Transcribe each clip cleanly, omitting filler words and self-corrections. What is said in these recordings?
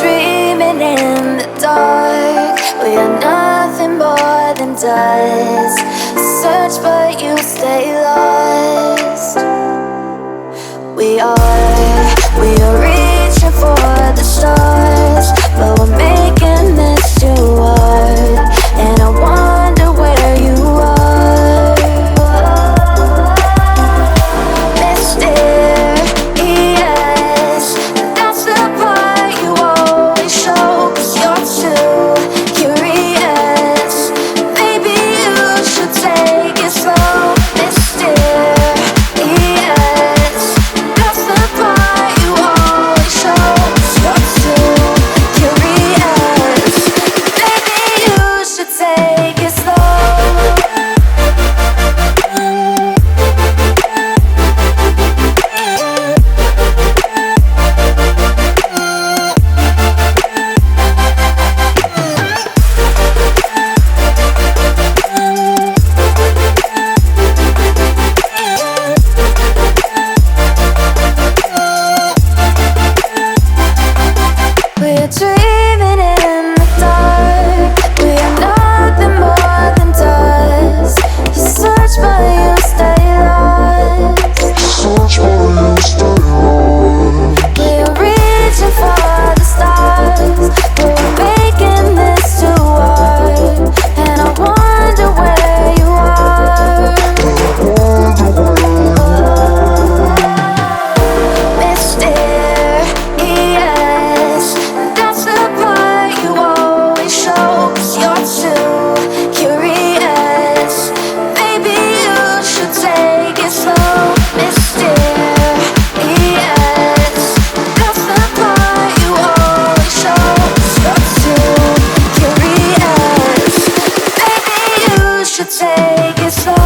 dreaming in the dark. We are nothing more than dust. Search but you stay lost. We are reaching for the stars, but we're making this too hard. And I wonder where you are. Mysterious, that's the part you always show. 'Cause you're too curious. Maybe you should take it slow. Mysterious, that's the part you always show. 'Cause you're too curious. Maybe you should take it slow. We're dreaming in the dark. We are nothing more than dust. You search but you stay lost. We are reaching for the stars, but we're making this too hard. And I wonder where you are. Mysterious, that's the part you always show. 'Cause you're too curious. Maybe you should take it slow. Mysterious, that's the part you always show. 'Cause you're too curious. Maybe you should take it slow.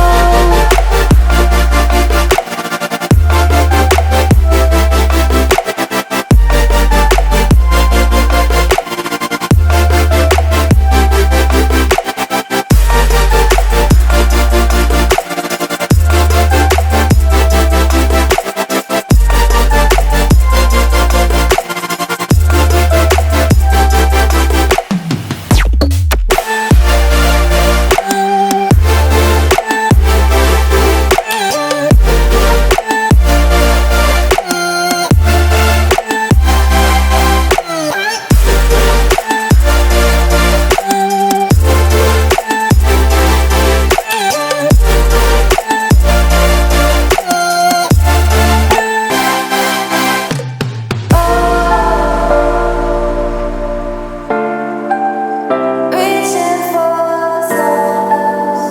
Reaching for the stars.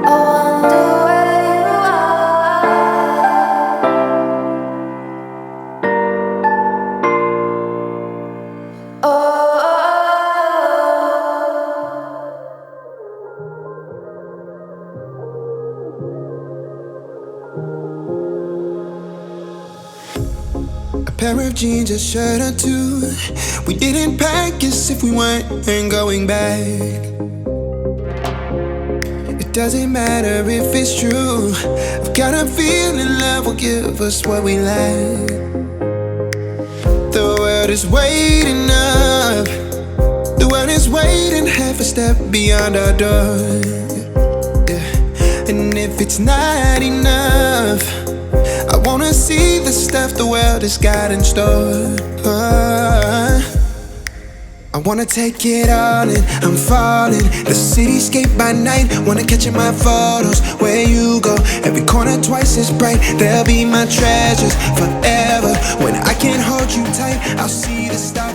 I wonder where you are. Oh. A pair of jeans, a shirt or two. We didn't pack as if we weren't going back. It doesn't matter if it's true. I've got a feeling love will give us what we lack. The world is waiting up. The world is waiting half a step beyond our door. Yeah. And if it's not enough, I wanna see the stuff the world has got in store. I wanna take it all in, I'm falling. The cityscape by night, wanna catch in my photos. Where you go, every corner twice as bright. They'll be my treasures forever. When I can't hold you tight, I'll see the star.